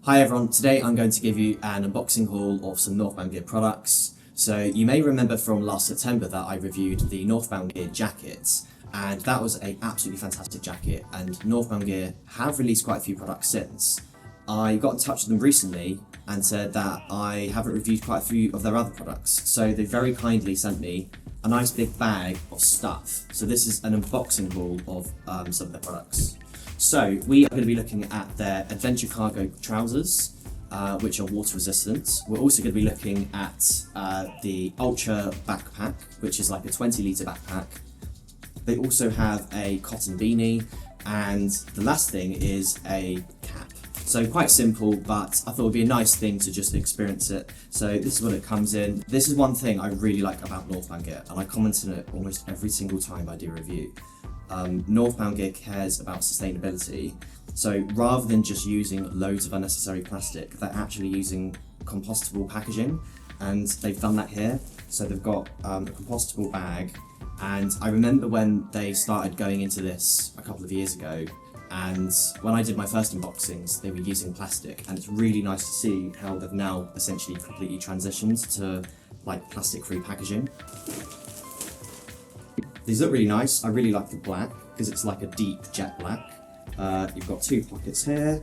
Hi everyone, today I'm going to give you an unboxing haul of some Northbound gear products. So you may remember from last September that I reviewed the Northbound gear jacket, and that was an absolutely fantastic jacket, and Northbound gear have released quite a few products since. I got in touch with them recently and said that I haven't reviewed quite a few of their other products, so they very kindly sent me a nice big bag of stuff. So this is an unboxing haul of some of their products. So we are going to be looking at their adventure cargo trousers, which are water resistant. We're also going to be looking at the Ultra backpack, which is like a 20-litre backpack. They also have a cotton beanie, and the last thing is a cap. So quite simple, but I thought it would be a nice thing to just experience it. So this is what it comes in. This is one thing I really like about Northbound gear, and I comment on it almost every single time I do a review. Northbound gear cares about sustainability, so rather than just using loads of unnecessary plastic, they're actually using compostable packaging, and they've done that here. So they've got a compostable bag, and I remember when they started going into this a couple of years ago, and when I did my first unboxings they were using plastic, and it's really nice to see how they've now essentially completely transitioned to like plastic-free packaging. These look really nice. I really like the black because it's like a deep jet black. You've got two pockets here,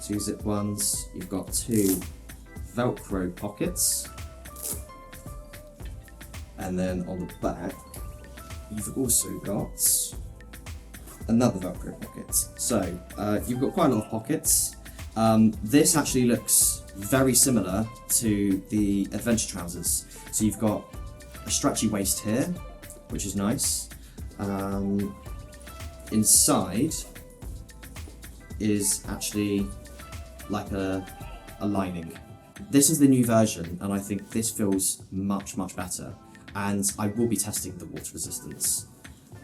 two zip ones. You've got two Velcro pockets. And then on the back, you've also got another Velcro pocket. So you've got quite a lot of pockets. This actually looks very similar to the adventure trousers. So you've got a stretchy waist here, which is nice. Inside is actually like a lining. This is the new version, and I think this feels much better, and I will be testing the water resistance.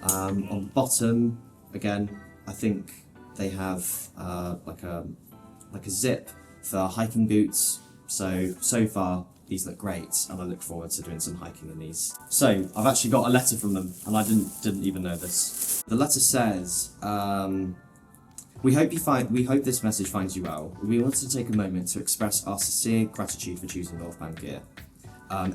On the bottom, again, I think they have like a zip for hiking boots. So far these look great, and I look forward to doing some hiking in these. So I've actually got a letter from them, and I didn't even know this. The letter says, we hope this message finds you well. We want to take a moment to express our sincere gratitude for choosing Northbound gear.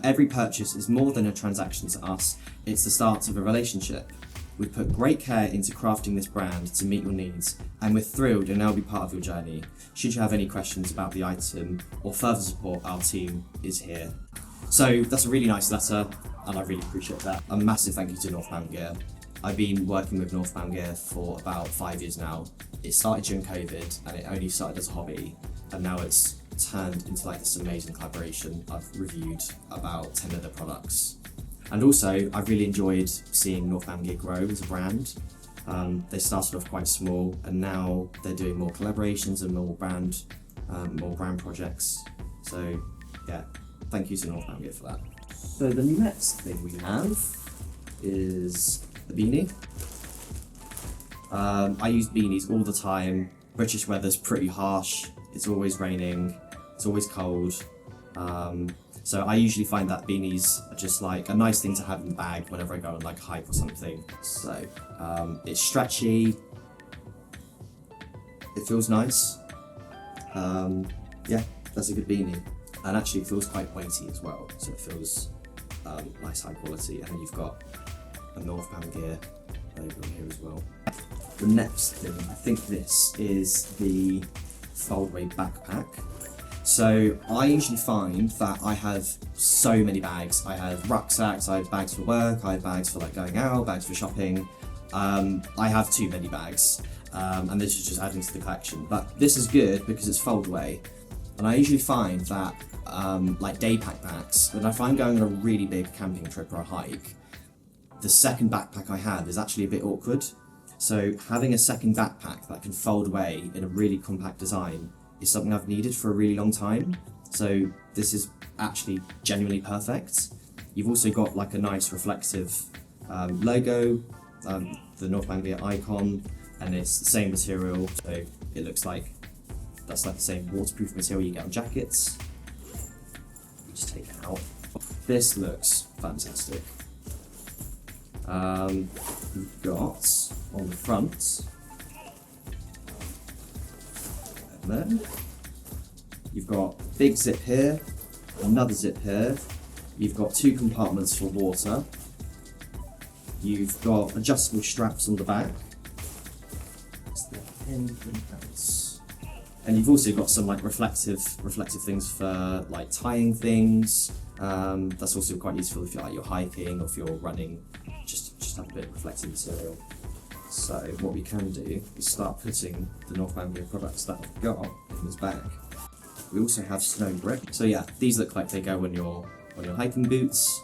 Every purchase is more than a transaction to us, it's the start of a relationship. We've put great care into crafting this brand to meet your needs, and we're thrilled to now be part of your journey. Should you have any questions about the item or further support, our team is here. So that's a really nice letter, and I really appreciate that. A massive thank you to Northbound gear. I've been working with Northbound gear for about 5 years now. It started during COVID, and it only started as a hobby, and now it's turned into like this amazing collaboration. I've reviewed about 10 of their products. And also, I've really enjoyed seeing Northbound gear grow as a brand. They started off quite small, and now they're doing more collaborations and more brand projects. So yeah, thank you to Northbound gear for that. So the next thing we have is the beanie. I use beanies all the time. British weather's pretty harsh. It's always raining. It's always cold. So I usually find that beanies are just like a nice thing to have in the bag whenever I go on like a hike or something. So it's stretchy, it feels nice. Yeah, that's a good beanie. And actually it feels quite weighty as well, so it feels nice, high quality. And then you've got a Northbound gear logo here as well. The next thing, I think this is the Foldaway backpack. So I usually find that I have so many bags. I have rucksacks, I have bags for work, I have bags for like going out, bags for shopping. I have too many bags, and this is just adding to the collection. But this is good because it's Foldaway, and I usually find that like day pack bags, when if I'm going on a really big camping trip or a hike, the second backpack I have is actually a bit awkward. So having a second backpack that can fold away in a really compact design is something I've needed for a really long time. So this is actually genuinely perfect. You've also got like a nice reflective logo, the Northbound gear icon, and it's the same material. So it looks like that's like the same waterproof material you get on jackets. Just take it out. This looks fantastic. We've got on the front, and then You've got big zip here, another zip here. You've got 2 compartments for water. You've got adjustable straps on the back. And you've also got some like reflective things for like tying things. That's also quite useful if you're hiking or if you're running. Just have a bit of reflective material. So what we can do is start putting the Northbound gear products that I've got in this bag. We also have snow grip. So yeah, these look like they go on your hiking boots.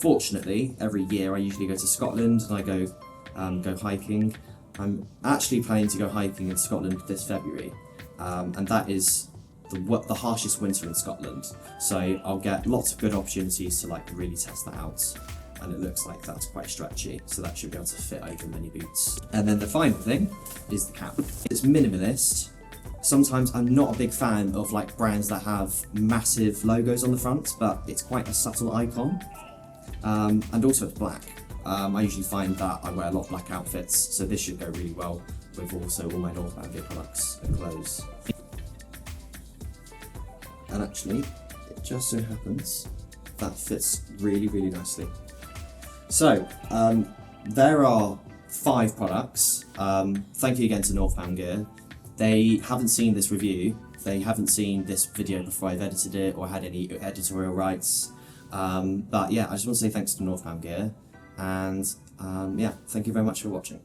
Fortunately, every year I usually go to Scotland and I go hiking. I'm actually planning to go hiking in Scotland this February, and that is the harshest winter in Scotland. So I'll get lots of good opportunities to like really test that out. And it looks like that's quite stretchy, so that should be able to fit over many boots. And then the final thing is the cap. It's minimalist. Sometimes I'm not a big fan of like brands that have massive logos on the front, but it's quite a subtle icon. And also it's black. I usually find that I wear a lot of black outfits, so this should go really well with also all my Northbound gear products and clothes. And actually, it just so happens that fits really, really nicely. So, there are 5 products. Thank you again to Northbound Gear. They haven't seen this review, they haven't seen this video before I've edited it or had any editorial rights. But yeah, I just want to say thanks to Northbound Gear, and yeah, thank you very much for watching.